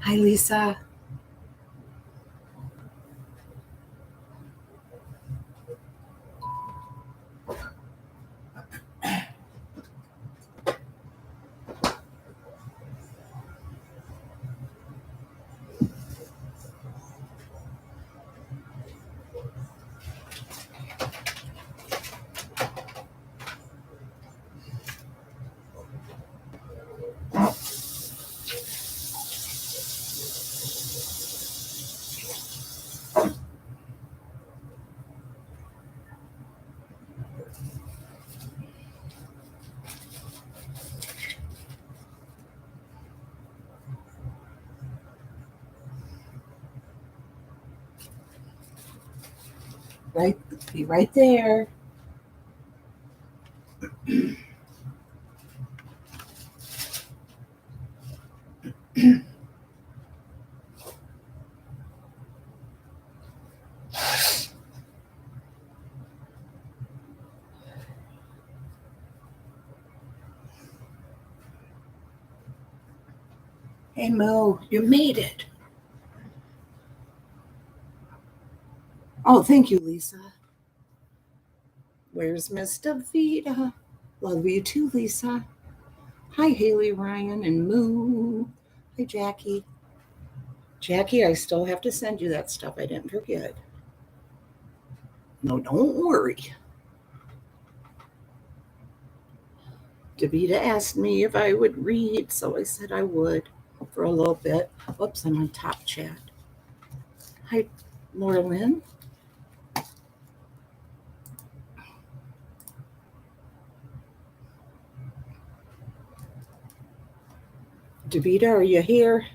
Hi, Lisa. Be right there. Hey, Mo, you made it. Oh, thank you, Lisa. Where's Miss Davita? Love you too, Lisa. Hi, Haley, Ryan, and Moo. Hi, Jackie. Jackie, I still have to send you that stuff. I didn't forget. No, don't worry. Davita asked me if I would read, so I said I would for a little bit. Oops, I'm on top chat. Hi, Laura Lynn. Davita, are you here?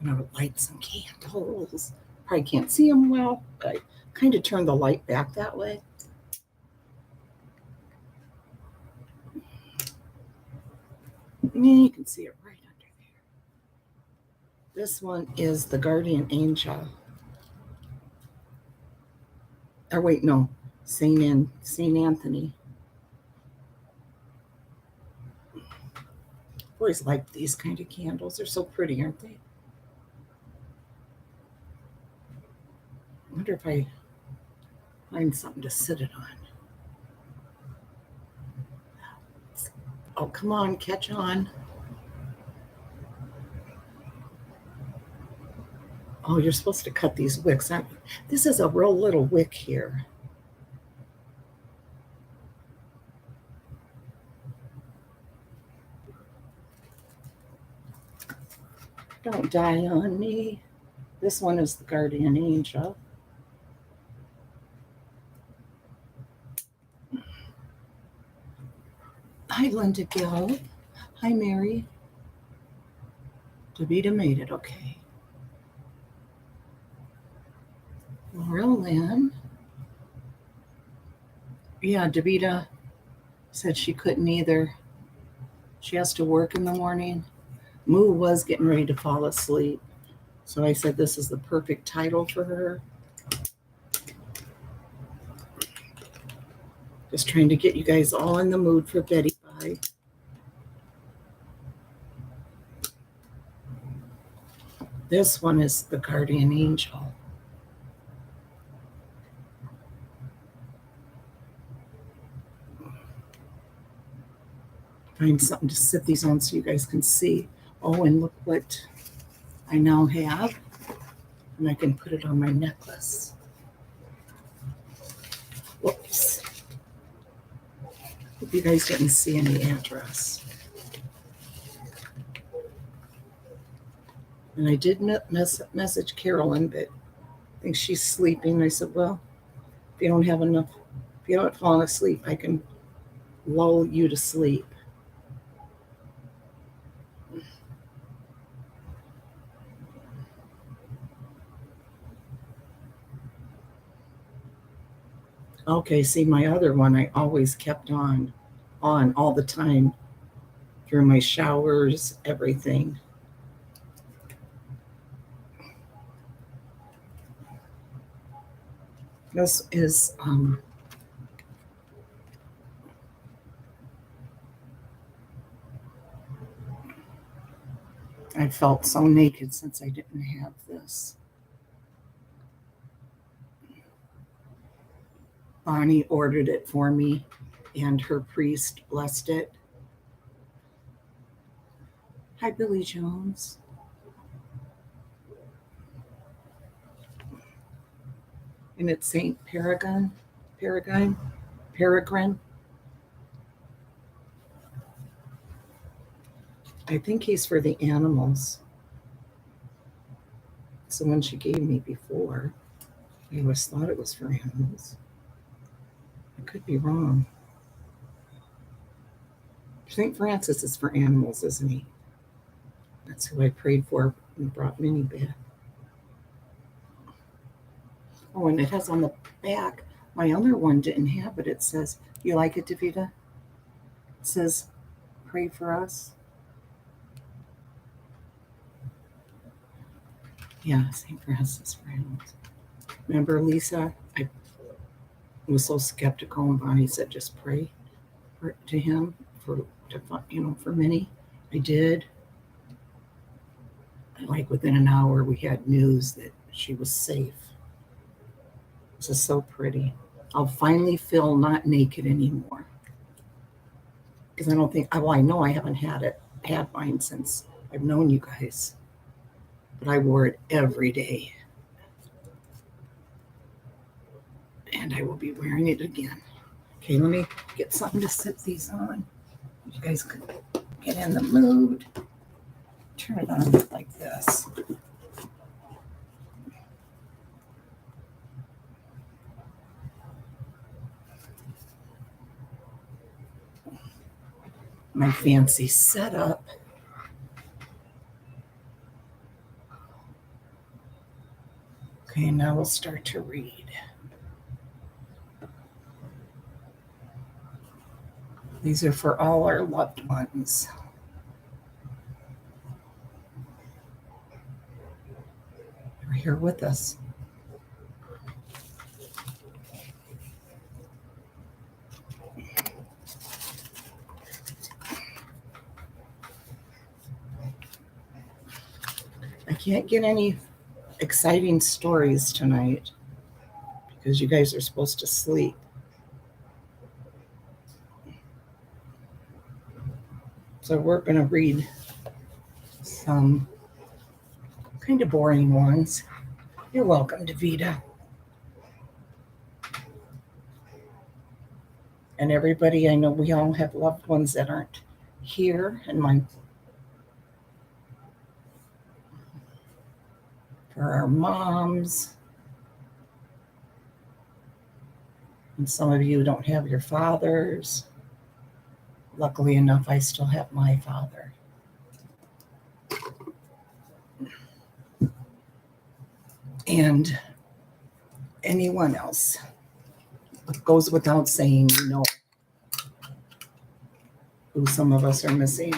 I'm going to light some candles. Probably can't see them well, but I kind of turned the light back that way. You can see it right under there. This one is the Guardian Angel. Or wait, no, Saint Anthony. I've always liked these kind of candles. They're so pretty, aren't they? I wonder if I find something to sit it on. Oh, come on, catch on. Oh, you're supposed to cut these wicks. This is a real little wick here. Don't die on me. This one is the Guardian Angel. Hi, Linda Gill. Hi, Mary. Davita made it, okay. Laura Lynn. Yeah, Davita said she couldn't either. She has to work in the morning. Moo was getting ready to fall asleep. So I said this is the perfect title for her. Just trying to get you guys all in the mood for Betty Bye. This one is the Guardian Angel. Find something to sit these on so you guys can see. Oh, and look what I now have. And I can put it on my necklace. Whoops. Hope you guys didn't see any address. And I did message Carolyn, but I think she's sleeping. I said, well, if you don't have enough, if you haven't fallen asleep, I can lull you to sleep. Okay, see, my other one I always kept on all the time through my showers, everything. This is I felt so naked since I didn't have this. Bonnie ordered it for me, and her priest blessed it. Hi, Billy Jones. And it's Saint Peregrine. I think he's for the animals. It's the one she gave me before. I always thought it was for animals. I could be wrong. St. Francis is for animals, isn't he? That's who I prayed for and brought Minnie back. Oh, and it has on the back, my other one didn't have it. It says, you like it, Davida? It says, pray for us. Yeah, St. Francis for animals. Remember, Lisa? I was so skeptical, and Bonnie said, just pray to him for Minnie. I did. Like within an hour, we had news that she was safe. This is so pretty. I'll finally feel not naked anymore. Because I don't think, well, I know I haven't had mine since I've known you guys. But I wore it every day. And I will be wearing it again. Okay, let me get something to sit these on. You guys can get in the mood. Turn it on like this. My fancy setup. Okay, now we'll start to read. These are for all our loved ones. They're here with us. I can't get any exciting stories tonight because you guys are supposed to sleep. So we're going to read some kind of boring ones. You're welcome, Davida. And everybody, I know we all have loved ones that aren't here, and for our moms. And some of you don't have your fathers. Luckily enough, I still have my father. And anyone else. It goes without saying, who some of us are missing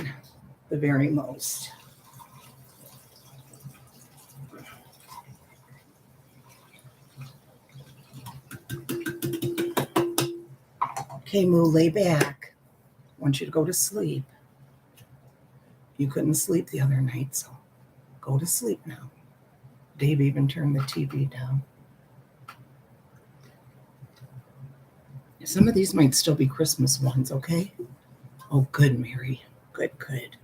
the very most. Okay, Moo, lay back. I want you to go to sleep. You couldn't sleep the other night, so go to sleep now. Dave even turned the TV down. Some of these might still be Christmas ones, okay? Oh, good, Mary. Good.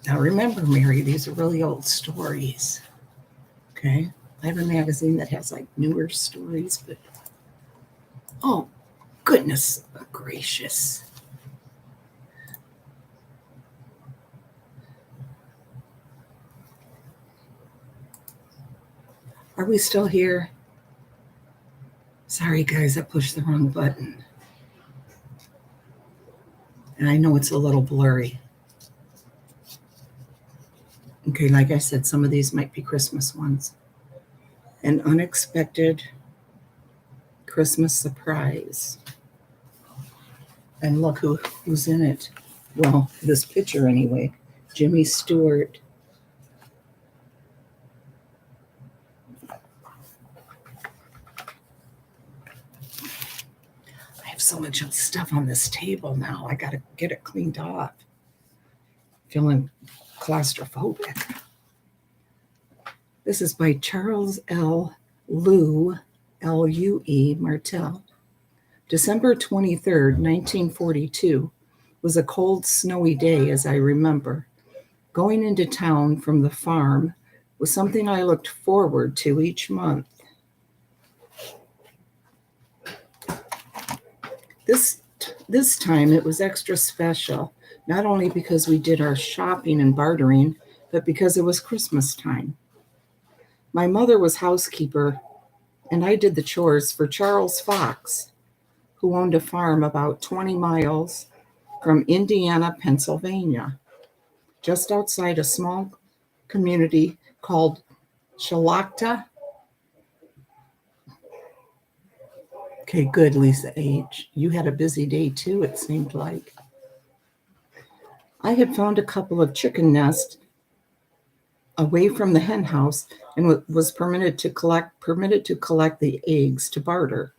Now remember, Mary, these are really old stories, okay? I have a magazine that has like newer stories, but oh, goodness gracious. Are we still here? Sorry, guys, I pushed the wrong button. And I know it's a little blurry. Okay, like I said, some of these might be Christmas ones. An unexpected Christmas surprise. And look who's in it. Well, this picture anyway. Jimmy Stewart. I have so much stuff on this table now. I got to get it cleaned off. feeling claustrophobic. This is by Charles Lue, L-U-E, Martel. December 23rd, 1942, was a cold, snowy day, as I remember. Going into town from the farm was something I looked forward to each month. This time it was extra special, not only because we did our shopping and bartering, but because it was Christmas time. My mother was housekeeper, and I did the chores for Charles Fox, who owned a farm about 20 miles from Indiana, Pennsylvania, just outside a small community called Shalakta. Okay, good, Lisa H. You had a busy day too, it seemed like. I had found a couple of chicken nests away from the hen house and was permitted to collect the eggs to barter.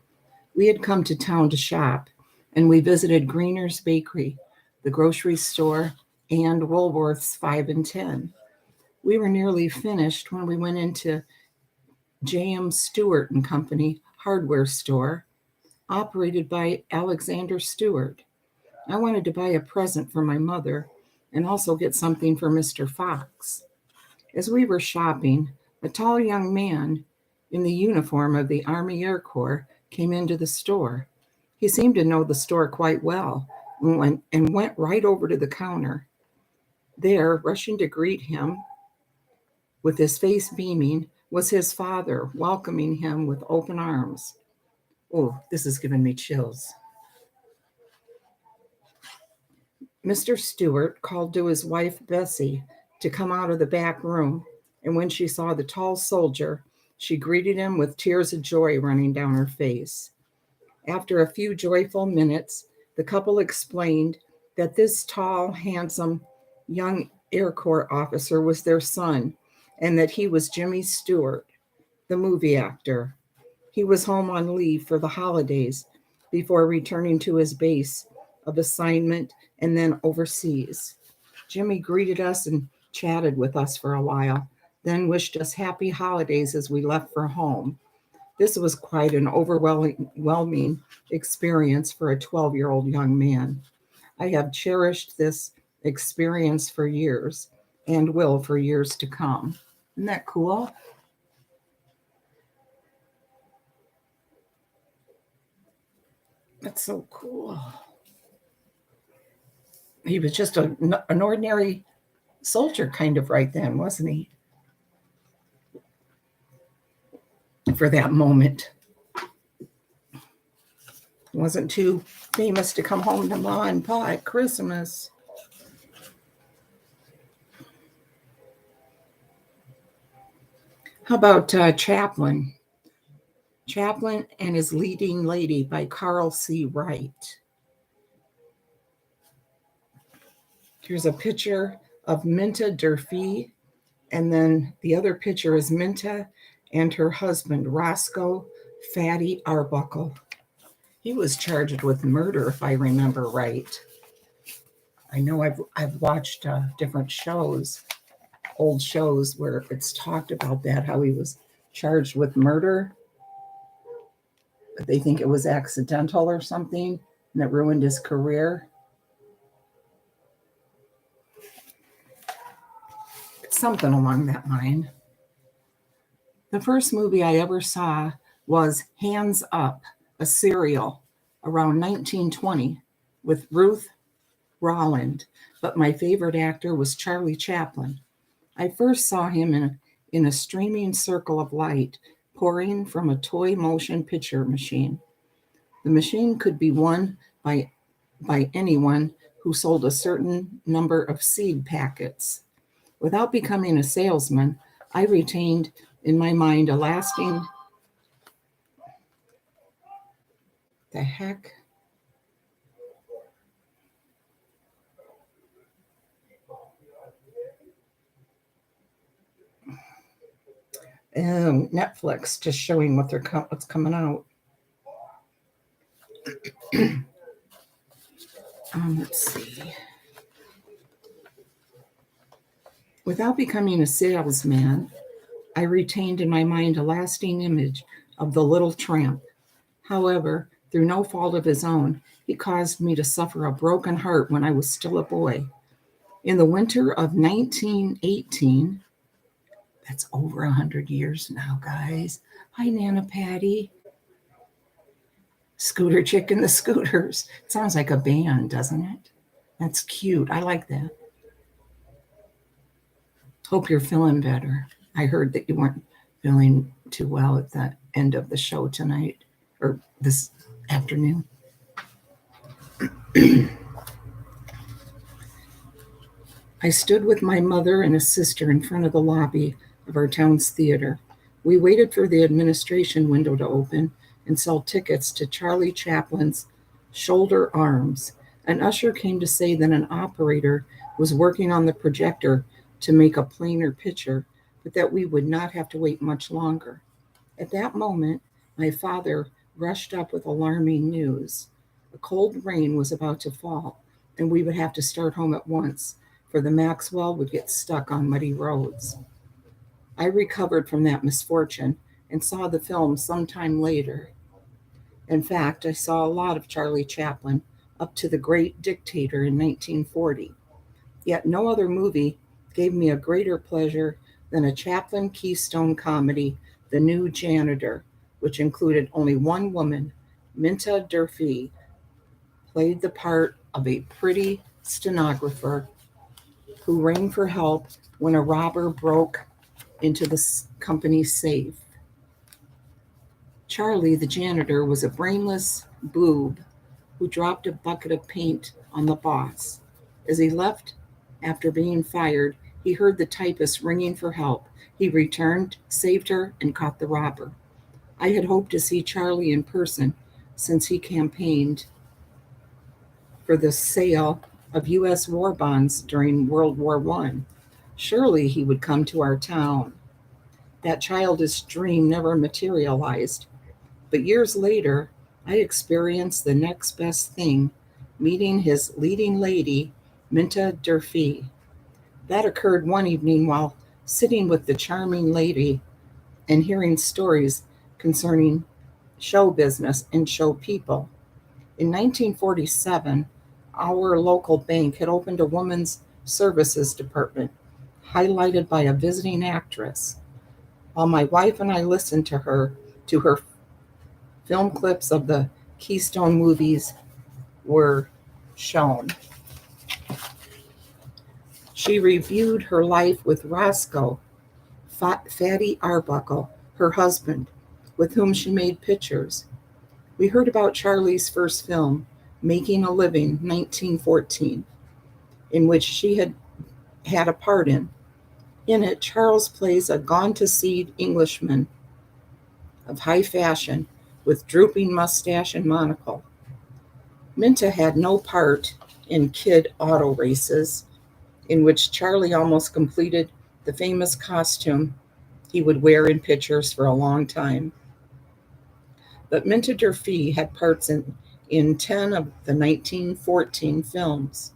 We had come to town to shop, and we visited Greener's Bakery, the grocery store, and Woolworth's 5 and 10. We were nearly finished when we went into J.M. Stewart and Company hardware store, operated by Alexander Stewart. I wanted to buy a present for my mother and also get something for Mr. Fox. As we were shopping, a tall young man in the uniform of the Army Air Corps came into the store. He seemed to know the store quite well and went right over to the counter. There, rushing to greet him, with his face beaming, was his father, welcoming him with open arms. Oh, this is giving me chills. Mr. Stewart called to his wife, Bessie, to come out of the back room, and when she saw the tall soldier, she greeted him with tears of joy running down her face. After a few joyful minutes, the couple explained that this tall, handsome, young Air Corps officer was their son, and that he was Jimmy Stewart, the movie actor. He was home on leave for the holidays before returning to his base of assignment and then overseas. Jimmy greeted us and chatted with us for a while, then wished us happy holidays as we left for home. This was quite an overwhelming experience for a 12-year-old young man. I have cherished this experience for years and will for years to come. Isn't that cool? That's so cool. He was just an ordinary soldier kind of right then, wasn't he? For that moment. Wasn't too famous to come home to Ma and Pa at Christmas. How about Chaplin? Chaplin and His Leading Lady by Carl C. Wright. Here's a picture of Minta Durfee, and then the other picture is Minta and her husband, Roscoe Fatty Arbuckle. He was charged with murder, if I remember right. I know I've watched different shows, old shows, where it's talked about that, how he was charged with murder. But they think it was accidental or something, and it ruined his career. It's something along that line. The first movie I ever saw was Hands Up, a serial, around 1920 with Ruth Rolland, but my favorite actor was Charlie Chaplin. I first saw him in a streaming circle of light pouring from a toy motion picture machine. The machine could be won by anyone who sold a certain number of seed packets. Without becoming a salesman, I retained in my mind a lasting... The heck? Netflix just showing what's coming out. Let's see. Without becoming a salesman, I retained in my mind a lasting image of the little tramp. However, through no fault of his own, he caused me to suffer a broken heart when I was still a boy. In the winter of 1918, that's over 100 years now, guys. Hi, Nana Patty. Scooter Chick and the Scooters. It sounds like a band, doesn't it? That's cute. I like that. Hope you're feeling better. I heard that you weren't feeling too well at the end of the show tonight or this afternoon. I stood with my mother and a sister in front of the lobby of our town's theater. We waited for the administration window to open and sell tickets to Charlie Chaplin's Shoulder Arms. An usher came to say that an operator was working on the projector to make a plainer picture, but that we would not have to wait much longer. At that moment, my father rushed up with alarming news. A cold rain was about to fall, and we would have to start home at once, for the Maxwell would get stuck on muddy roads. I recovered from that misfortune and saw the film sometime later. In fact, I saw a lot of Charlie Chaplin up to The Great Dictator in 1940. Yet no other movie gave me a greater pleasure than a Chaplin Keystone comedy, The New Janitor, which included only one woman, Minta Durfee, played the part of a pretty stenographer who rang for help when a robber broke into the company's safe. Charlie, the janitor, was a brainless boob who dropped a bucket of paint on the boss. As he left after being fired, he heard the typist ringing for help. He returned, saved her, and caught the robber. I had hoped to see Charlie in person since he campaigned for the sale of U.S. war bonds during World War I. Surely he would come to our town. That childish dream never materialized. But years later, I experienced the next best thing, meeting his leading lady, Minta Durfee. That occurred one evening while sitting with the charming lady and hearing stories concerning show business and show people. In 1947, our local bank had opened a women's services department, highlighted by a visiting actress. While my wife and I listened to her film clips of the Keystone movies were shown. She reviewed her life with Roscoe, Fatty Arbuckle, her husband, with whom she made pictures. We heard about Charlie's first film, Making a Living, 1914, in which she had a part in. In it, Charles plays a gone-to-seed Englishman of high fashion with drooping mustache and monocle. Minta had no part in Kid Auto Races, in which Charlie almost completed the famous costume he would wear in pictures for a long time. But Minta Durfee had parts in 10 of the 1914 films.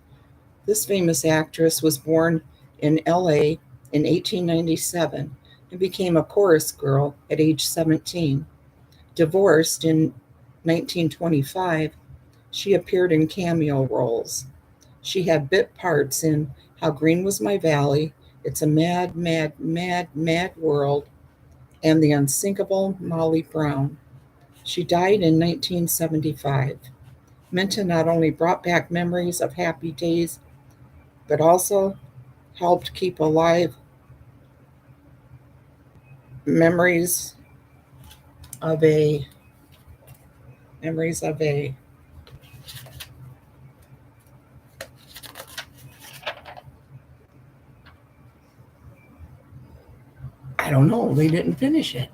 This famous actress was born in L.A. in 1897 and became a chorus girl at age 17. Divorced in 1925, she appeared in cameo roles. She had bit parts in How Green Was My Valley, It's a Mad, Mad, Mad, Mad World, and The Unsinkable Molly Brown. She died in 1975. Minta not only brought back memories of happy days, but also helped keep alive memories of a I don't know, they didn't finish it.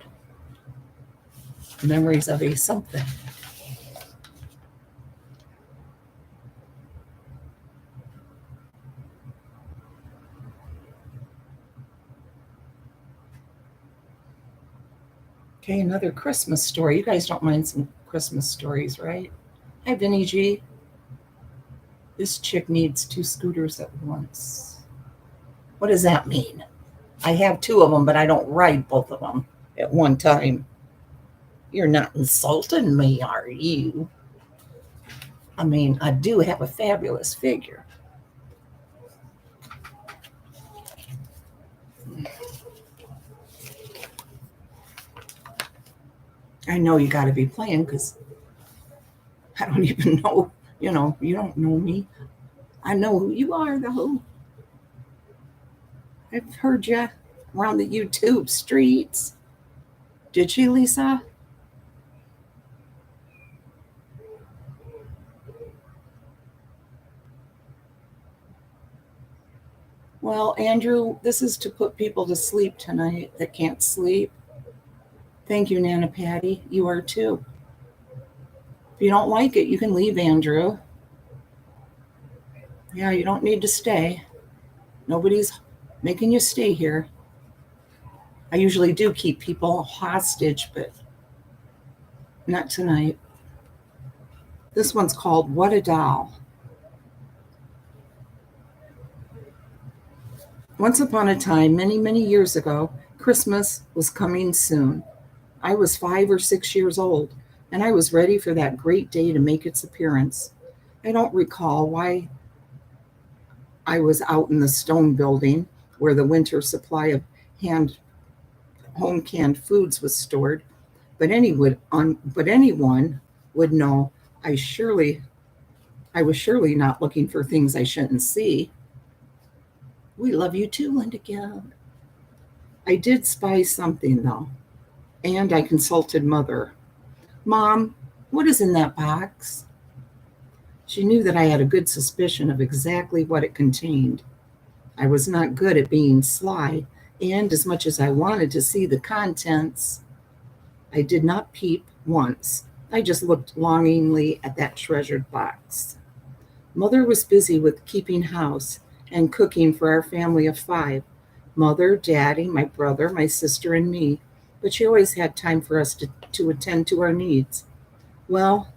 Memories of a something. Okay, another Christmas story. You guys don't mind some Christmas stories, right? Hi, Vinny G. This chick needs 2 scooters at once. What does that mean? I have two of them, but I don't ride both of them at one time. You're not insulting me, are you? I mean, I do have a fabulous figure. I know you got to be playing because I don't even know. You don't know me. I know who you are, though. I've heard you around the YouTube streets. Did she, Lisa? Well, Andrew, this is to put people to sleep tonight that can't sleep. Thank you, Nana Patty. You are too. If you don't like it, you can leave, Andrew. Yeah, you don't need to stay. Nobody's making you stay here. I usually do keep people hostage, but not tonight. This one's called What a Doll. Once upon a time, many, many years ago, Christmas was coming soon. I was 5 or 6 years old, and I was ready for that great day to make its appearance. I don't recall why I was out in the stone building where the winter supply of hand home canned foods was stored, but anyone would know I surely I was surely not looking for things I shouldn't see. We love you too, Linda Gibb. I did spy something though, and I consulted Mother. Mom, what is in that box? She knew that I had a good suspicion of exactly what it contained. I was not good at being sly, and as much as I wanted to see the contents, I did not peep once. I just looked longingly at that treasured box. Mother was busy with keeping house and cooking for our family of 5. Mother, Daddy, my brother, my sister, and me. But she always had time for us to attend to our needs. Well,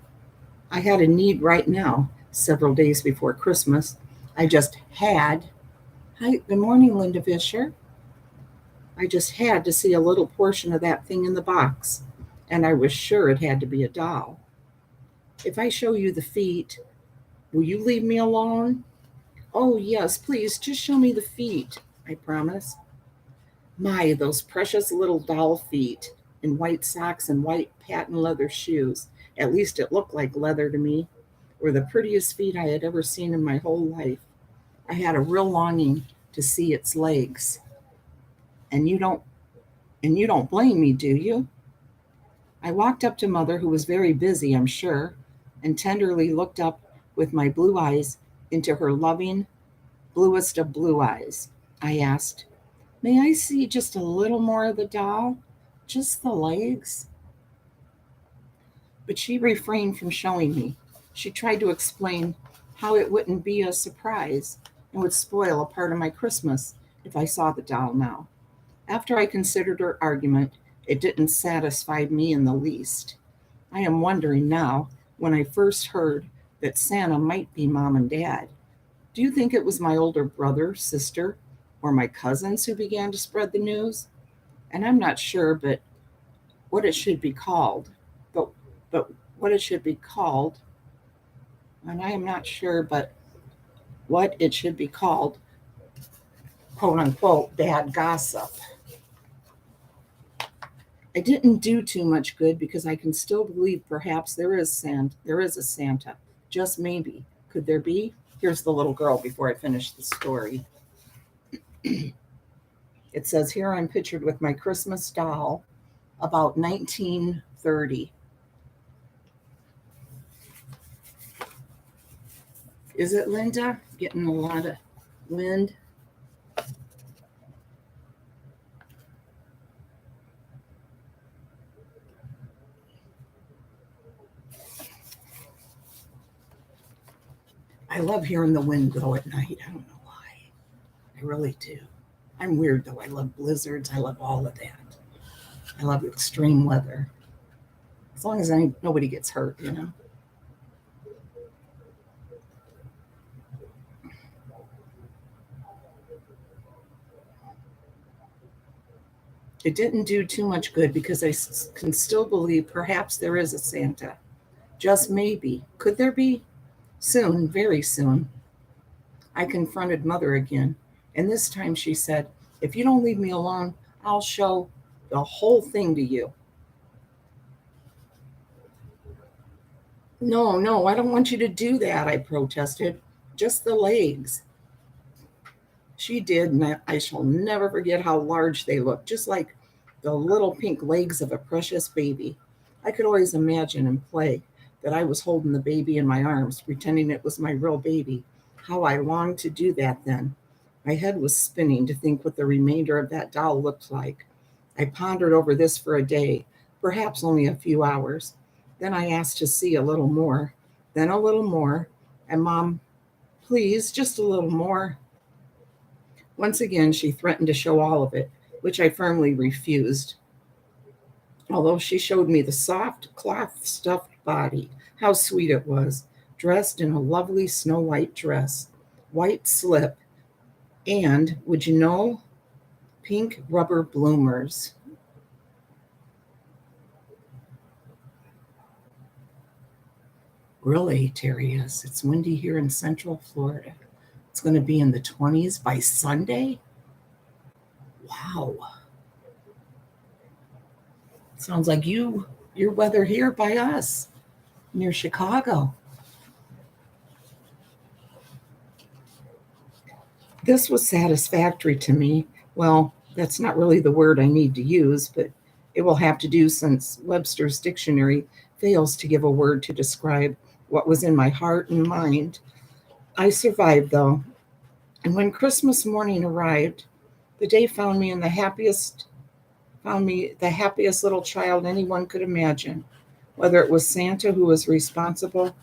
I had a need right now, several days before Christmas. I just had. Hi, good morning, Linda Fisher. I just had to see a little portion of that thing in the box, and I was sure it had to be a doll. If I show you the feet, will you leave me alone? Oh, yes, please, just show me the feet, I promised. My, those precious little doll feet in white socks and white patent leather shoes, at least it looked like leather to me, were the prettiest feet I had ever seen in my whole life. I had a real longing to see its legs. And you don't blame me, do you? I walked up to Mother, who was very busy, I'm sure, and tenderly looked up with my blue eyes into her loving, bluest of blue eyes. I asked, may I see just a little more of the doll? Just the legs? But she refrained from showing me. She tried to explain how it wouldn't be a surprise and would spoil a part of my Christmas if I saw the doll now. After I considered her argument, it didn't satisfy me in the least. I am wondering now, when I first heard that Santa might be Mom and Dad, do you think it was my older brother, sister, or my cousins who began to spread the news? And I'm not sure, but what it should be called, but but what it should be called, and I am not sure, but what it should be called, quote unquote, bad gossip. I didn't do too much good because I can still believe perhaps there is a Santa. Just maybe. Could there be? Here's the little girl before I finish the story. It says here I'm pictured with my Christmas doll about 1930. Is it, Linda? Getting a lot of wind. I love hearing the wind go at night. I don't know why. I really do. I'm weird though. I love blizzards. I love all of that. I love extreme weather. As long as nobody gets hurt. It didn't do too much good because I can still believe perhaps there is a Santa. Just maybe. Could there be? Soon, very soon, I confronted Mother again, and this time she said, "If you don't leave me alone, I'll show the whole thing to you." No, no, I don't want you to do that, I protested. Just the legs. She did, and I shall never forget how large they looked, just like the little pink legs of a precious baby. I could always imagine and play that I was holding the baby in my arms, pretending it was my real baby. How I longed to do that then. My head was spinning to think what the remainder of that doll looked like. I pondered over this for a day, perhaps only a few hours. Then I asked to see a little more, then a little more, and Mom, please, just a little more. Once again, she threatened to show all of it, which I firmly refused. Although she showed me the soft cloth stuffed body, how sweet it was, dressed in a lovely snow white dress, white slip, and, would you know, pink rubber bloomers. Really, Terry is. It's windy here in Central Florida. It's going to be in the 20s by Sunday. Wow. Sounds like your weather here by us near Chicago. This was satisfactory to me. Well, that's not really the word I need to use, but it will have to do since Webster's dictionary fails to give a word to describe what was in my heart and mind. I survived, though, and when Christmas morning arrived, the day found me the happiest little child anyone could imagine. Whether it was Santa who was responsible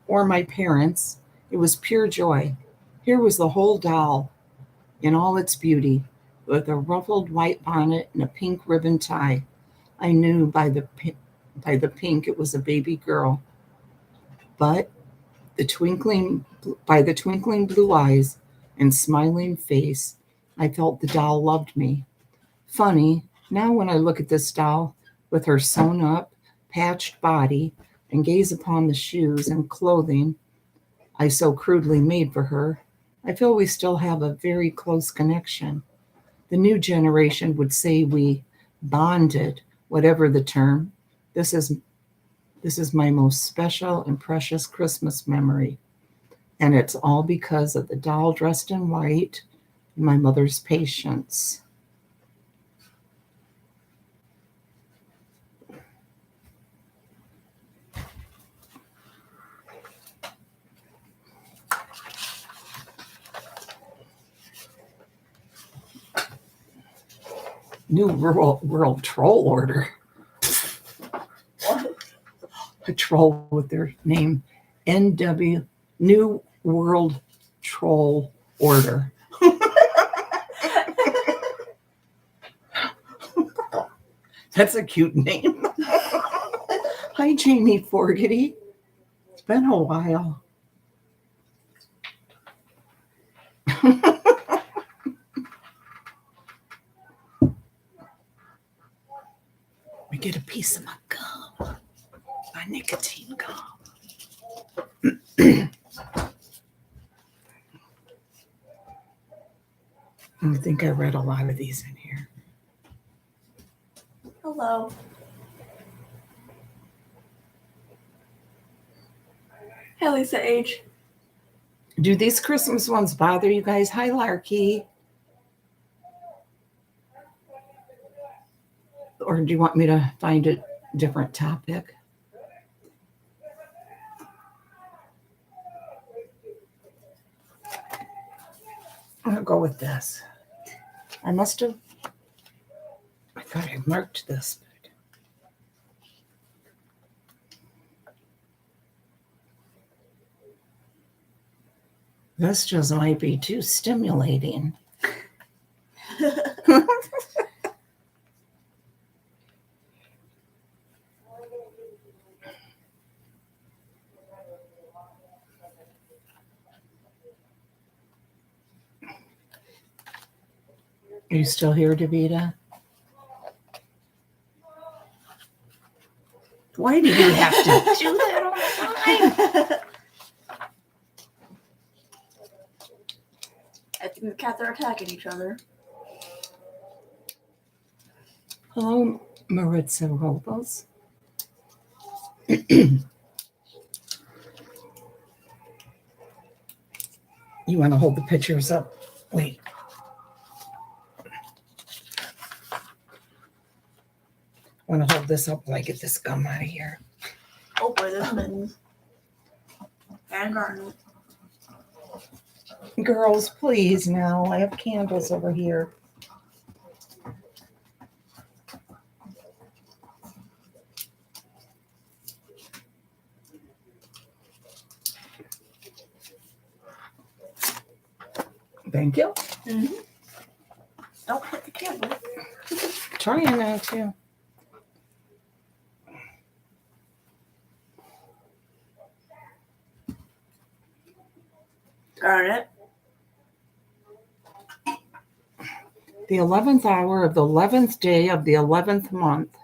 or my parents, it was pure joy. Here was the whole doll in all its beauty, with a ruffled white bonnet and a pink ribbon tie. I knew by the pink it was a baby girl, but the twinkling by the twinkling blue eyes and smiling face, I felt the doll loved me. Funny, now when I look at this doll with her sewn up, patched body and gaze upon the shoes and clothing I so crudely made for her, I feel we still have a very close connection. The new generation would say we bonded, whatever the term. This is my most special and precious Christmas memory. And it's all because of the doll dressed in white and my mother's patience. New World Troll Order. A troll with their name NW New World Troll Order. That's a cute name. Hi, Jamie Forgety. It's been a while. We get a piece of my gum, my nicotine gum. I think I read a lot of these in here. Hello. Hi, Lisa H. Do these Christmas ones bother you guys? Hi, Larky. Or do you want me to find a different topic? I'll go with this. I thought I marked this. This just might be too stimulating. Are you still here, Davida? Why do you have to do that all the time? I think the cats are attacking each other. Hello, Maritza Robles. You want to hold the pictures up? Wait. I want to hold this up while I get this gum out of here. Oh boy, there's mittens. And Garnet. Girls, please now. I have candles over here. Thank you. Mm-hmm. Don't hit the candle. Trying not to. Garnet. The 11th hour of the 11th day of the 11th month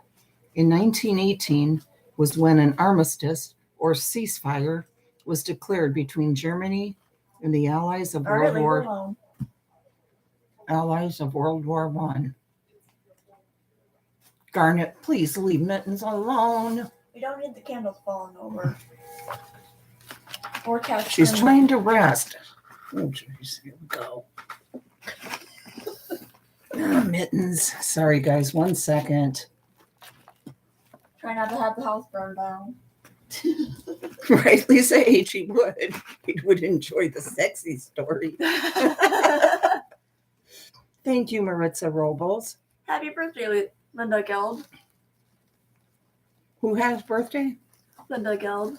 in 1918 was when an armistice or ceasefire was declared between Germany and the Allies of Garnet, World leave her War alone. I. Garnet, please leave Mittens alone. We don't need the candles falling over. Or cats. She's trying to rest. Oh, jeez, here we go. Mittens. Sorry, guys. 1 second. Try not to have the house burn down. Right, Lisa H. He would. He would enjoy the sexy story. Thank you, Maritza Robles. Happy birthday, Linda Geld. Who has birthday? Linda Geld.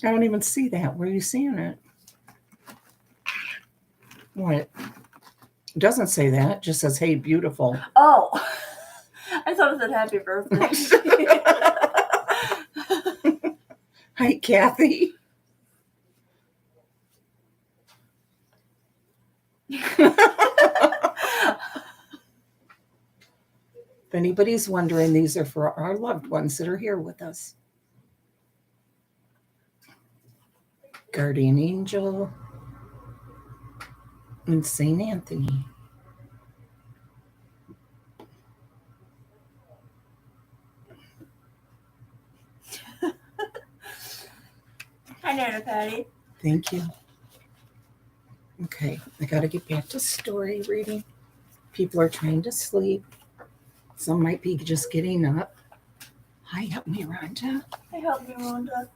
I don't even see that. Where are you seeing it? What? It doesn't say that. It just says, hey, beautiful. Oh, I thought it said happy birthday. Hi, Kathy. If anybody's wondering, these are for our loved ones that are here with us. Guardian Angel and St. Anthony. Hi, Nana Patty. Thank you. Okay, I got to get back to story reading. People are trying to sleep. Some might be just getting up. Hi, help me, Rhonda. I help you, Rhonda.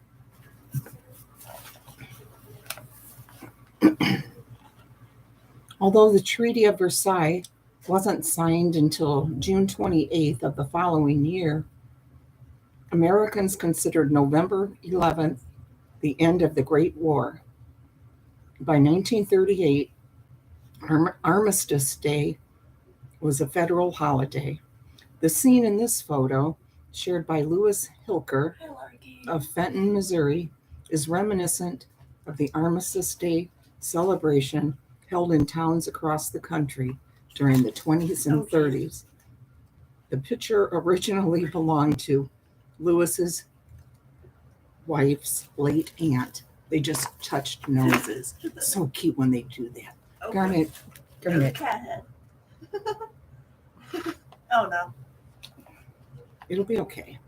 Although the Treaty of Versailles wasn't signed until June 28th of the following year, Americans considered November 11th the end of the Great War. By 1938, Armistice Day was a federal holiday. The scene in this photo, shared by Louis Hilker Hi, Larky. of Fenton, Missouri, is reminiscent of the Armistice Day celebration held in towns across the country during the 20s and 30s. The picture originally belonged to Louis's wife's late aunt. They just touched noses. So cute when they do that. Okay. Garnet, There's a Garnet, cat head. Oh no. it'll be okay.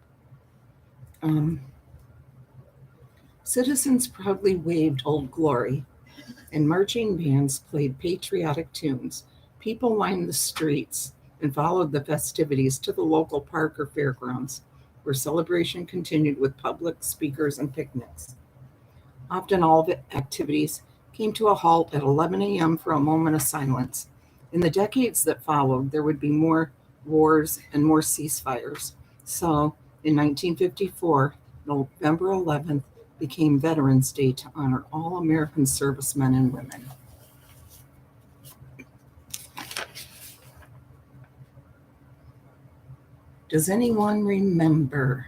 Citizens proudly waved Old Glory, and marching bands played patriotic tunes. People lined the streets and followed the festivities to the local park or fairgrounds, where celebration continued with public speakers and picnics. Often all the activities came to a halt at 11 a.m. for a moment of silence. In the decades that followed, there would be more wars and more ceasefires. So, in 1954, November 11th became Veterans Day to honor all American servicemen and women. Does anyone remember?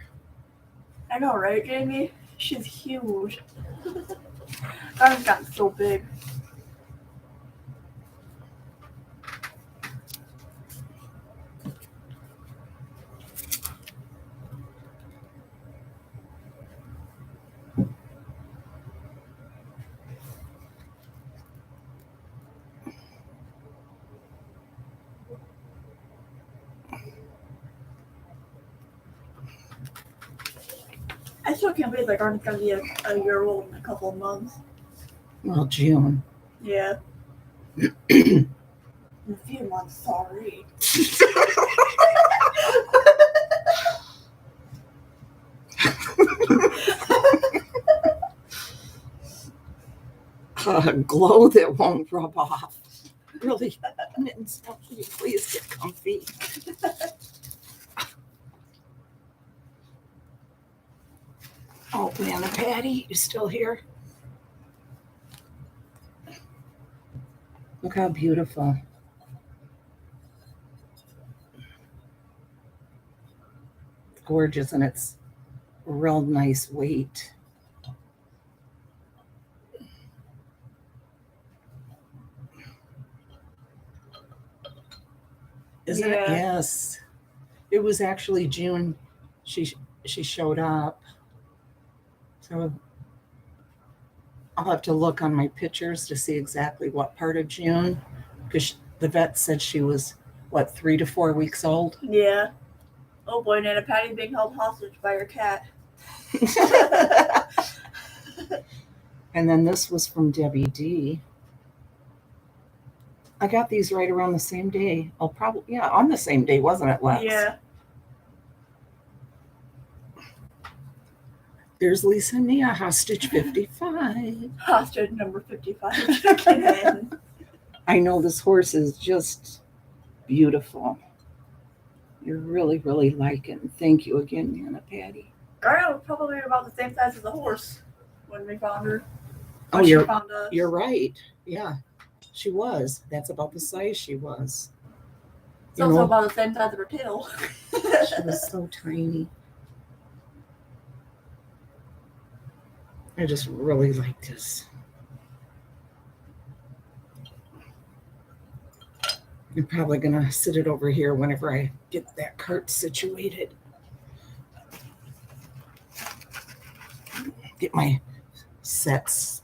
I know, right, Jamie? She's huge. Garnet's gotten so big. I still can't believe like Arden's gonna be a year old in a couple of months. Well, June. Yeah. In a few months, sorry. Glow that won't rub off. Really, mittens, will you please get comfy? Oh, Nana Patty, you still here? Look how beautiful. Gorgeous, and it's a real nice weight. Isn't it? Yeah. Yes. It was actually June. She showed up. So I'll have to look on my pictures to see exactly what part of June, because the vet said she was, what, 3 to 4 weeks old? Yeah. Oh boy, Nana Patty being held hostage by her cat. And then this was from Debbie D. I got these right around the same day. Oh, probably, yeah, on the same day, wasn't it, Lex? Yeah. There's Lisa Nia, hostage 55. Hostage number 55 checking in. I know this horse is just beautiful. You're really, really liking it. Thank you again, Nana Patty. Gaia was probably about the same size as the horse when we found her. Oh, When she found us. You're right. Yeah, she was. That's about the size she was. It's also about the same size of her tail. She was so tiny. I just really like this. I'm probably going to sit it over here whenever I get that cart situated. Get my sets,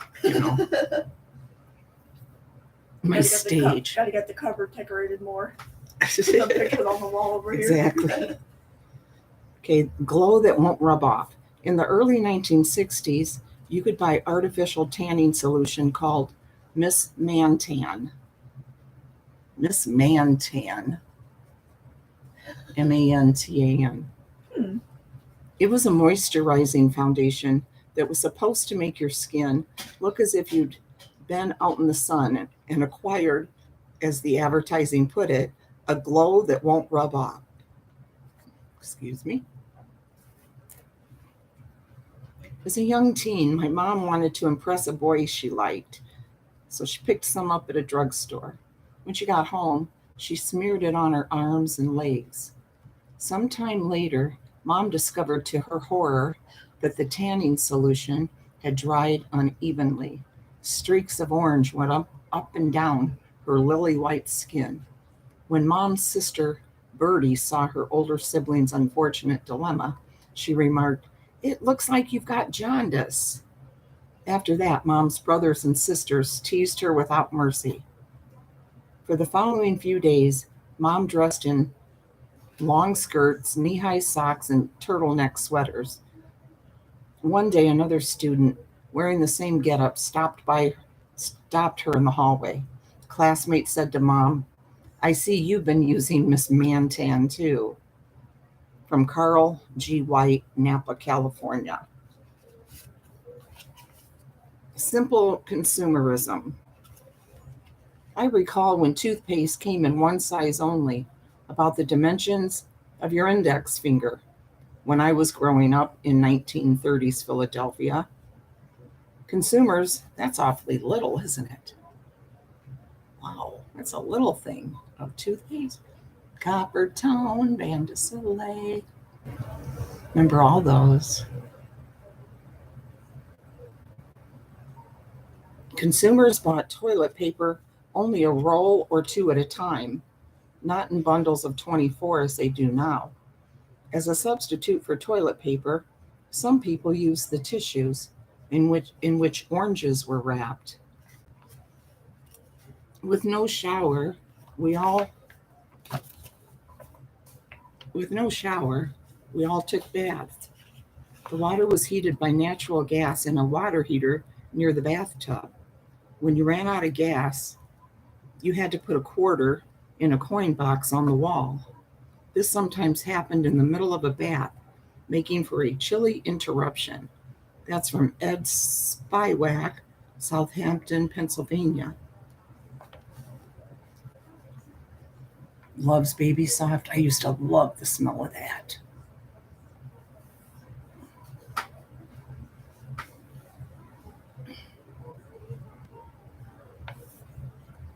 my stage. Gotta get the cupboard decorated more. Some pictures on the wall over here. Exactly. Okay, glow that won't rub off. In the early 1960s, you could buy artificial tanning solution called Miss Mantan. Miss Mantan. Mantan. It was a moisturizing foundation that was supposed to make your skin look as if you'd been out in the sun and acquired, as the advertising put it, a glow that won't rub off. Excuse me. As a young teen, my mom wanted to impress a boy she liked, so she picked some up at a drugstore. When she got home, she smeared it on her arms and legs. Sometime later, Mom discovered to her horror that the tanning solution had dried unevenly. Streaks of orange went up and down her lily-white skin. When Mom's sister, Bertie, saw her older sibling's unfortunate dilemma, she remarked, "It looks like you've got jaundice." After that, Mom's brothers and sisters teased her without mercy. For the following few days, Mom dressed in long skirts, knee-high socks, and turtleneck sweaters. One day, another student wearing the same getup stopped her in the hallway. Classmate said to Mom, "I see you've been using Miss Mantan too." From Carl G. White, Napa, California. Simple consumerism. I recall when toothpaste came in one size only, about the dimensions of your index finger, when I was growing up in 1930s Philadelphia. Consumers, that's awfully little, isn't it? Wow, that's a little thing of toothpaste. Copper Tone, Van de Soleil. Remember all those. Consumers bought toilet paper only a roll or two at a time, not in bundles of 24 as they do now. As a substitute for toilet paper, some people used the tissues in which oranges were wrapped. With no shower, we all took baths. The water was heated by natural gas in a water heater near the bathtub. When you ran out of gas, you had to put a quarter in a coin box on the wall. This sometimes happened in the middle of a bath, making for a chilly interruption. That's from Ed Spywack, Southampton, Pennsylvania. Loves Baby Soft. I used to love the smell of that.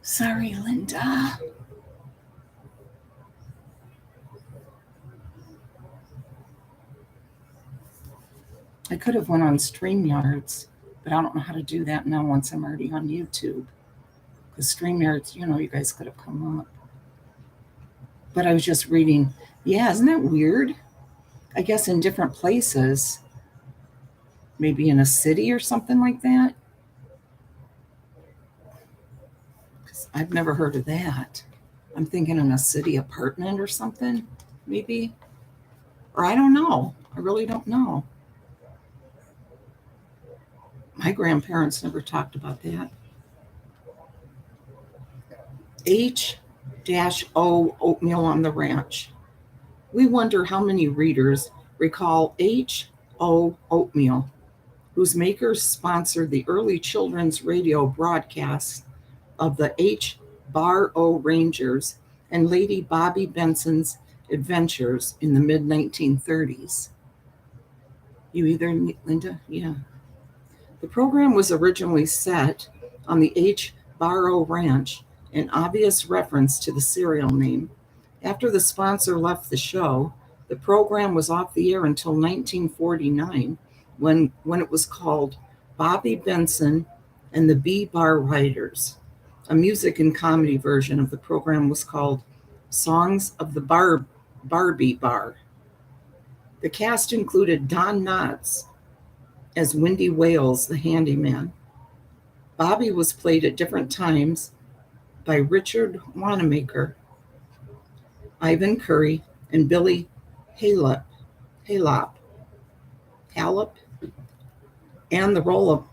Sorry, Linda. I could have went on StreamYards, but I don't know how to do that now once I'm already on YouTube. Because StreamYards, you guys could have come up. But I was just reading, yeah, isn't that weird? I guess in different places, maybe in a city or something like that. Because I've never heard of that. I'm thinking in a city apartment or something, maybe. Or I don't know. I really don't know. My grandparents never talked about that. H-O oatmeal on the ranch. We wonder how many readers recall H-O oatmeal, whose makers sponsored the early children's radio broadcasts of the H-Bar-O Rangers and Lady Bobby Benson's adventures in the mid-1930s. You either, Linda? Yeah. The program was originally set on the H-Bar-O Ranch, an obvious reference to the cereal name. After the sponsor left the show, the program was off the air until 1949, when it was called Bobby Benson and the B-Bar Riders. A music and comedy version of the program was called Songs of the Barbie Bar. The cast included Don Knotts as Windy Wales, the handyman. Bobby was played at different times by Richard Wanamaker, Ivan Curry, and Billy Halop, and the role of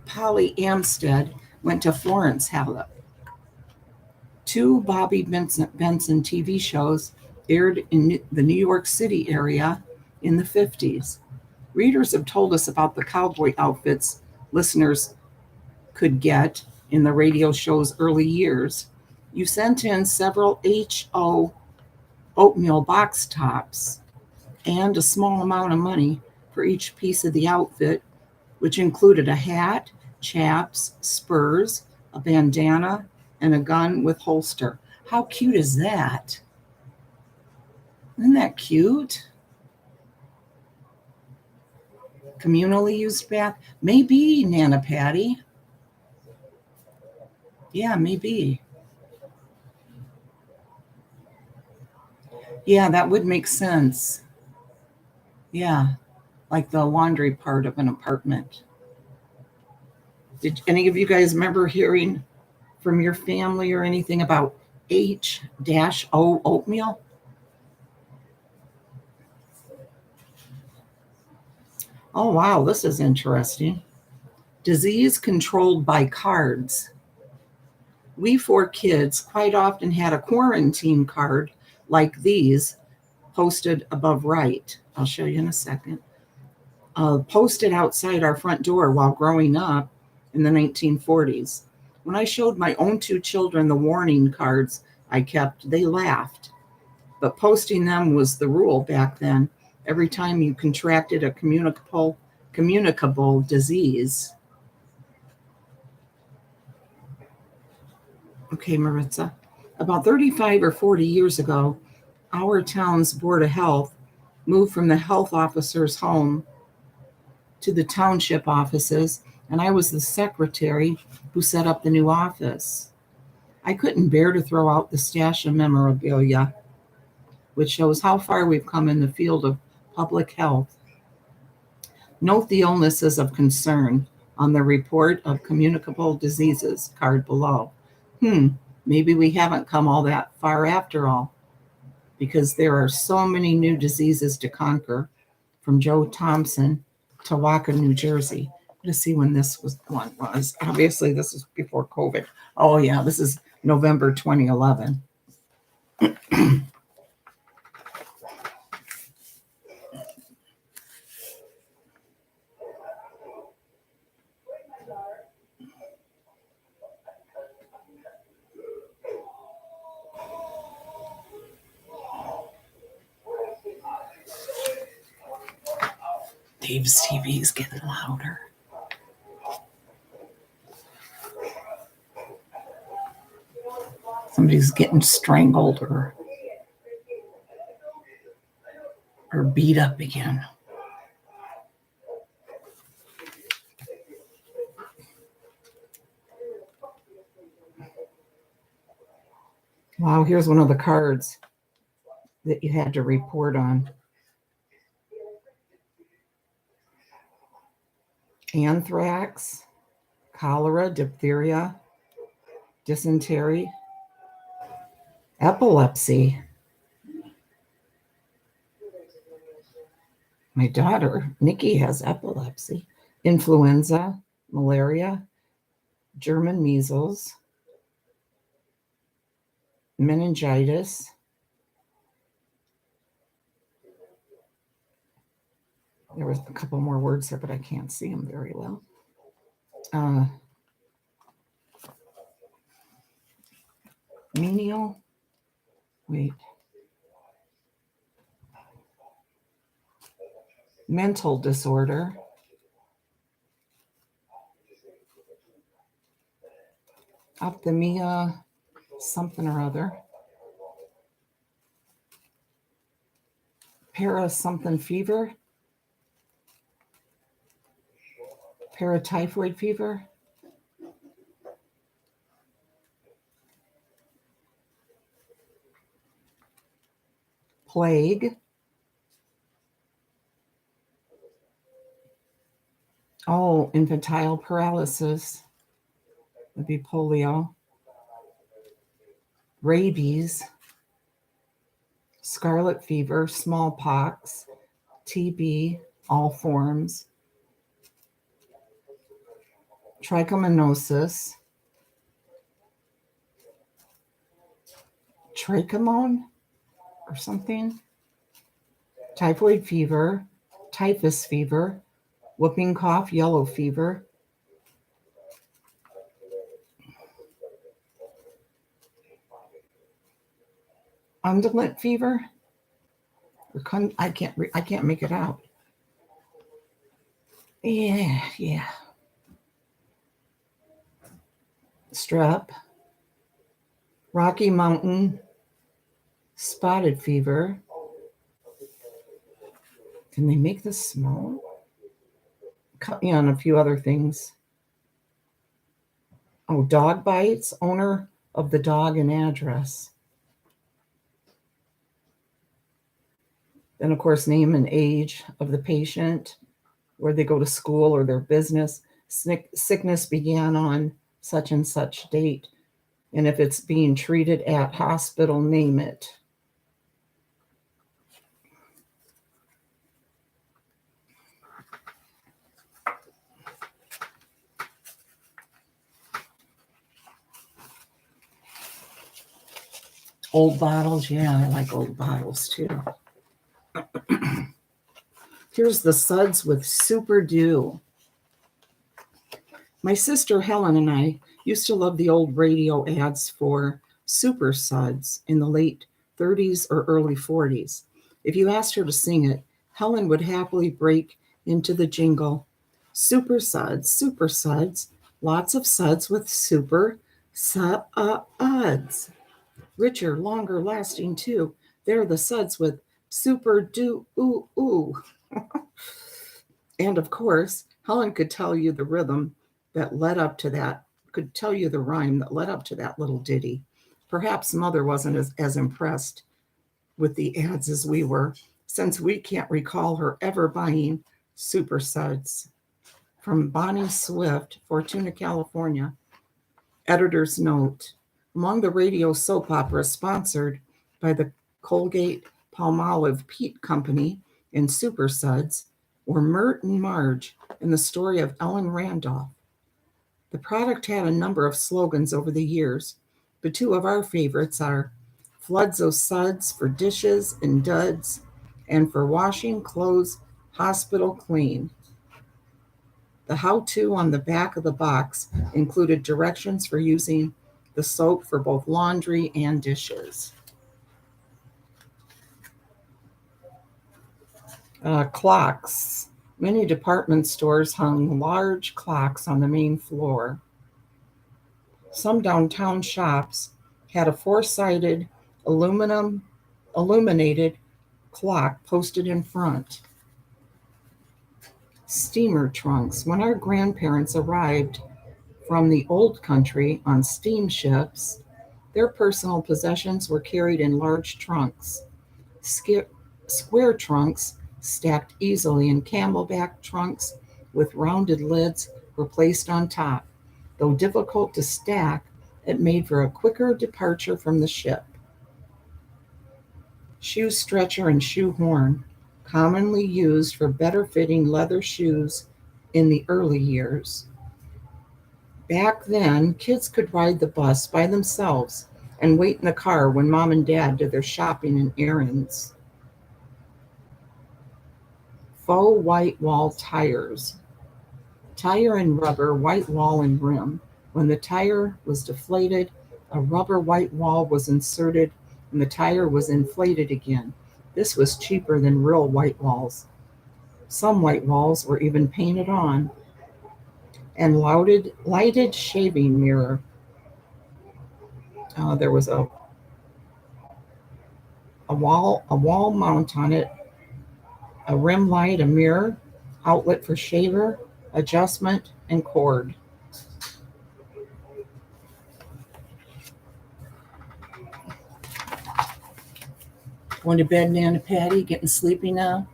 Polly Amstead went to Florence Halop. 2 Bobby Benson TV shows aired in the New York City area in the 50s. Readers have told us about the cowboy outfits listeners could get in the radio show's early years. You sent in several H-O oatmeal box tops and a small amount of money for each piece of the outfit, which included a hat, chaps, spurs, a bandana, and a gun with holster. How cute is that? Isn't that cute? Communally used bath? Maybe, Nana Patty. Yeah, maybe. Yeah, that would make sense. Yeah, like the laundry part of an apartment. Did any of you guys remember hearing from your family or anything about H-O oatmeal? Oh, wow, this is interesting. Disease controlled by cards. We 4 kids quite often had a quarantine card like these posted above right. I'll show you in a second. Posted outside our front door while growing up in the 1940s. When I showed my own 2 children the warning cards I kept, they laughed. But posting them was the rule back then. Every time you contracted a communicable disease. Okay, Maritza. About 35 or 40 years ago, our town's Board of Health moved from the health officer's home to the township offices, and I was the secretary who set up the new office. I couldn't bear to throw out the stash of memorabilia, which shows how far we've come in the field of public health. Note the illnesses of concern on the report of communicable diseases card below. Maybe we haven't come all that far after all, because there are so many new diseases to conquer. from Joe Thompson, Tawaka, New Jersey. Let's see when this one was. Obviously, this is before COVID. Oh, yeah, this is November 2011. Dave's TV is getting louder. Somebody's getting strangled or beat up again. Wow, here's one of the cards that you had to report on. Anthrax, cholera, diphtheria, dysentery, epilepsy. My daughter, Nikki, has epilepsy. Influenza, malaria, German measles, meningitis, there was a couple more words there, but I can't see them very well. Menial, mental disorder, ophthalmia, something or other, para something fever, paratyphoid fever, plague, infantile paralysis, would be polio, rabies, scarlet fever, smallpox, TB, all forms, trichomoniasis, trichomone or something, typhoid fever, typhus fever, whooping cough, yellow fever, undulant fever, I can't make it out. Yeah. Strep, Rocky Mountain spotted fever. Can they make this small? And a few other things. Dog bites, owner of the dog and address. Then, of course, name and age of the patient, where they go to school or their business. Sickness began on such and such date. And if it's being treated at hospital, name it. Old bottles, yeah, I like old bottles too. Here's the suds with Super Dew. My sister Helen and I used to love the old radio ads for Super Suds in the late 30s or early 40s. If you asked her to sing it, Helen would happily break into the jingle. Super Suds, lots of suds with super suds. Richer, longer lasting too. They're the suds with Super Dew. And of course, Helen could tell you the rhythm that led up to that, could tell you the rhyme that led up to that little ditty. Perhaps Mother wasn't as impressed with the ads as we were, since we can't recall her ever buying Super Suds. From Bonnie Swift, Fortuna, California. Editor's note: among the radio soap operas sponsored by the Colgate Palmolive Peat Company in Super Suds were Mert and Marge in the story of Ellen Randolph. The product had a number of slogans over the years, but two of our favorites are Floods o' Suds for dishes and duds, and for washing clothes, hospital clean. The how-to on the back of the box included directions for using the soap for both laundry and dishes. Clocks. Many department stores hung large clocks on the main floor. Some downtown shops had a four-sided illuminated clock posted in front. Steamer trunks. When our grandparents arrived from the old country on steamships, their personal possessions were carried in large trunks. Square trunks stacked easily, and camelback trunks with rounded lids were placed on top. Though difficult to stack, it made for a quicker departure from the ship. Shoe stretcher and shoe horn, commonly used for better fitting leather shoes in the early years. Back then, kids could ride the bus by themselves and wait in the car when mom and dad did their shopping and errands. Faux white wall tires. Tire and rubber, white wall and rim. When the tire was deflated, a rubber white wall was inserted and the tire was inflated again. This was cheaper than real white walls. Some white walls were even painted on. And lighted shaving mirror. There was a wall mount on it, a rim light, a mirror, outlet for shaver, adjustment, and cord. Going to bed, Nana Patty? Getting sleepy now?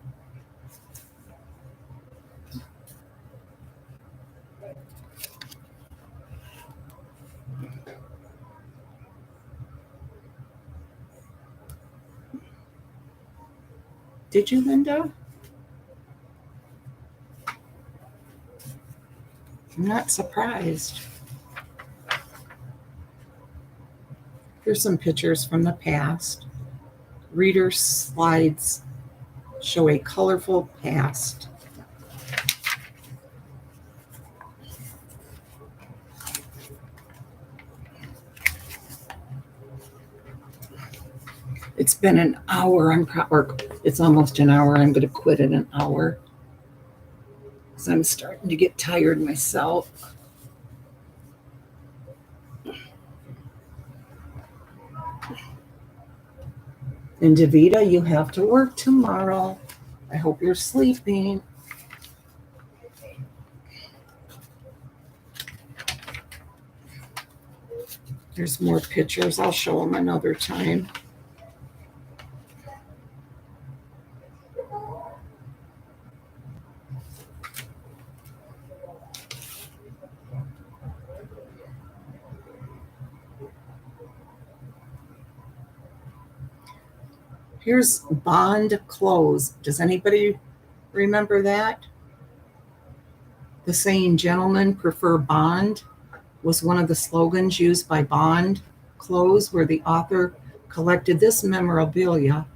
Did you, Linda? I'm not surprised. Here's some pictures from the past. Reader slides show a colorful past. It's been an hour. It's almost an hour. I'm going to quit in an hour because I'm starting to get tired myself. And Davita, you have to work tomorrow. I hope you're sleeping. There's more pictures. I'll show them another time. Here's Bond clothes. Does anybody remember that? The saying, gentlemen prefer Bond, was one of the slogans used by Bond clothes, where the author collected this memorabilia: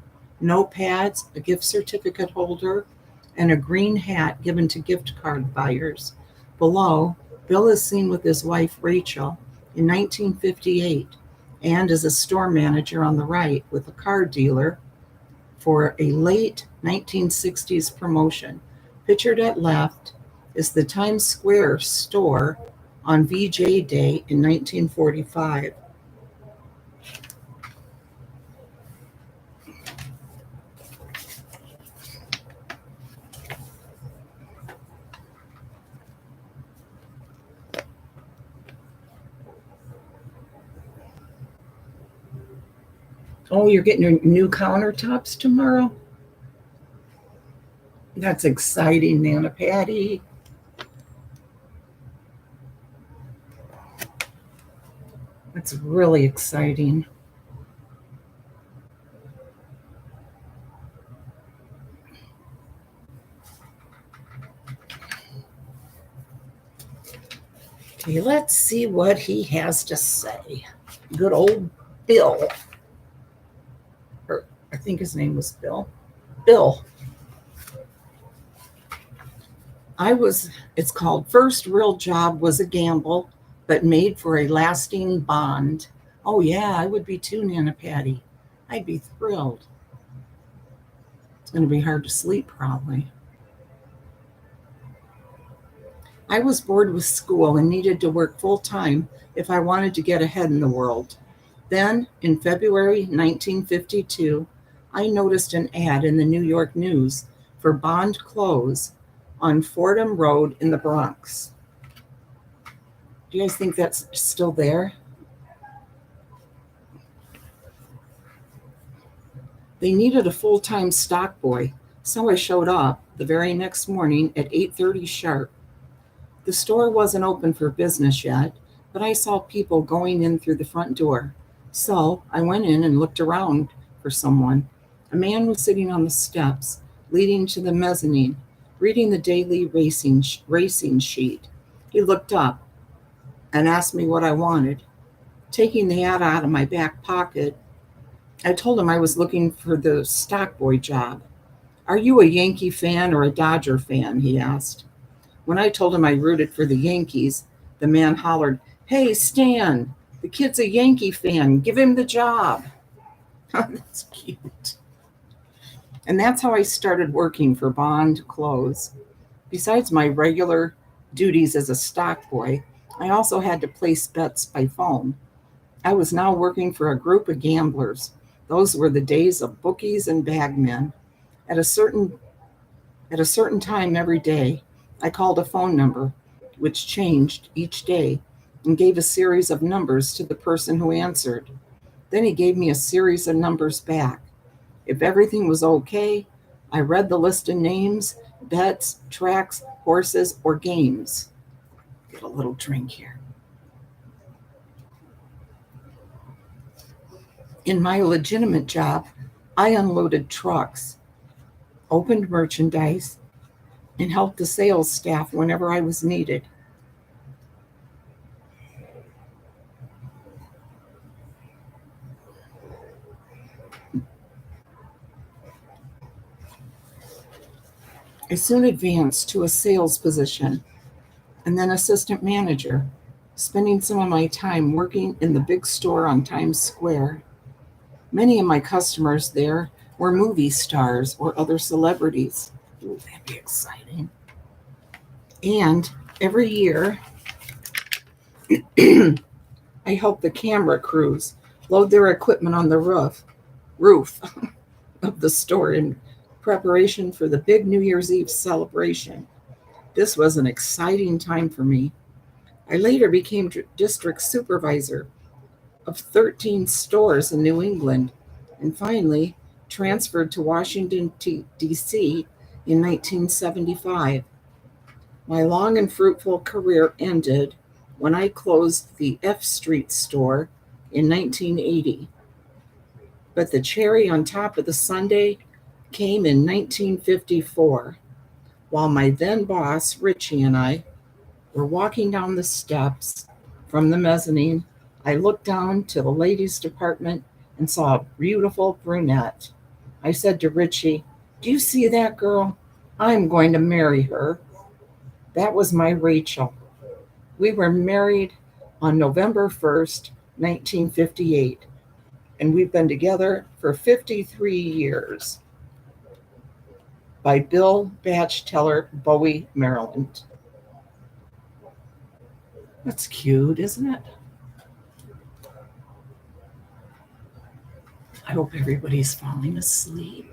notepads, a gift certificate holder, and a green hat given to gift card buyers. Below, Bill is seen with his wife Rachel in 1958 and as a store manager on the right with a car dealer for a late 1960s promotion. Pictured at left is the Times Square store on VJ Day in 1945. Oh, you're getting your new countertops tomorrow? That's exciting, Nana Patty. That's really exciting. Okay, let's see what he has to say. Good old Bill. Or I think his name was Bill. Bill. It's called First Real Job Was a Gamble, but Made for a Lasting Bond. Oh, yeah, I would be too, Nana Patty. I'd be thrilled. It's going to be hard to sleep, probably. I was bored with school and needed to work full time if I wanted to get ahead in the world. Then, in February 1952, I noticed an ad in the New York News for Bond clothes on Fordham Road in the Bronx. Do you guys think that's still there? They needed a full-time stock boy, so I showed up the very next morning at 8:30 sharp. The store wasn't open for business yet, but I saw people going in through the front door. So I went in and looked around for someone. A man was sitting on the steps leading to the mezzanine, reading the daily racing sheet. He looked up and asked me what I wanted. Taking the ad out of my back pocket, I told him I was looking for the stock boy job. Are you a Yankee fan or a Dodger fan? He asked. When I told him I rooted for the Yankees, the man hollered, Hey, Stan, the kid's a Yankee fan. Give him the job. That's cute. And that's how I started working for Bond Clothes. Besides my regular duties as a stock boy, I also had to place bets by phone. I was now working for a group of gamblers. Those were the days of bookies and bagmen. At a certain time every day, I called a phone number, which changed each day, and gave a series of numbers to the person who answered. Then he gave me a series of numbers back. If everything was okay, I read the list of names, bets, tracks, horses, or games. Get a little drink here. In my legitimate job, I unloaded trucks, opened merchandise, and helped the sales staff whenever I was needed. I soon advanced to a sales position and then assistant manager, spending some of my time working in the big store on Times Square. Many of my customers there were movie stars or other celebrities. Ooh, that'd be exciting. And every year, I helped the camera crews load their equipment on the roof of the store in preparation for the big New Year's Eve celebration. This was an exciting time for me. I later became district supervisor of 13 stores in New England and finally transferred to Washington, D.C. in 1975. My long and fruitful career ended when I closed the F Street store in 1980. But the cherry on top of the sundae came in 1954, while my then boss, Richie, and I were walking down the steps from the mezzanine. I looked down to the ladies' department and saw a beautiful brunette. I said to Richie, Do you see that girl? I'm going to marry her. That was my Rachel. We were married on November 1st, 1958, and we've been together for 53 years. By Bill Batchteller, Bowie, Maryland. That's cute, isn't it? I hope everybody's falling asleep.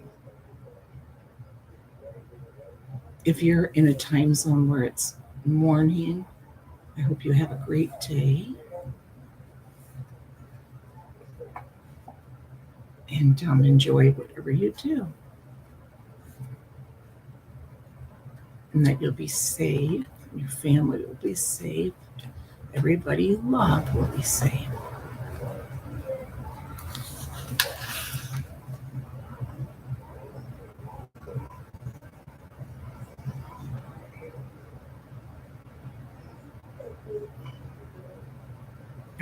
If you're in a time zone where it's morning, I hope you have a great day. And enjoy whatever you do. And that you'll be safe, your family will be safe, everybody you love will be safe.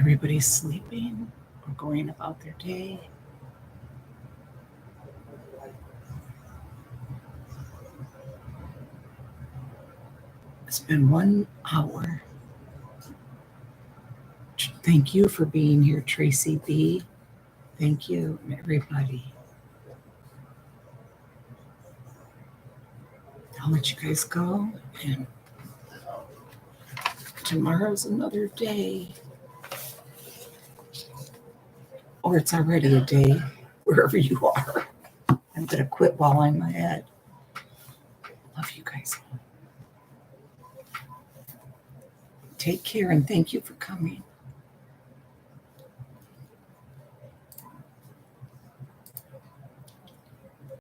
everybody's sleeping or going about their day. It's been 1 hour. Thank you for being here, Tracy B. Thank you, everybody. I'll let you guys go, and tomorrow's another day. Or it's already a day, wherever you are. I'm going to quit while I'm ahead. Love you guys. Take care, and thank you for coming.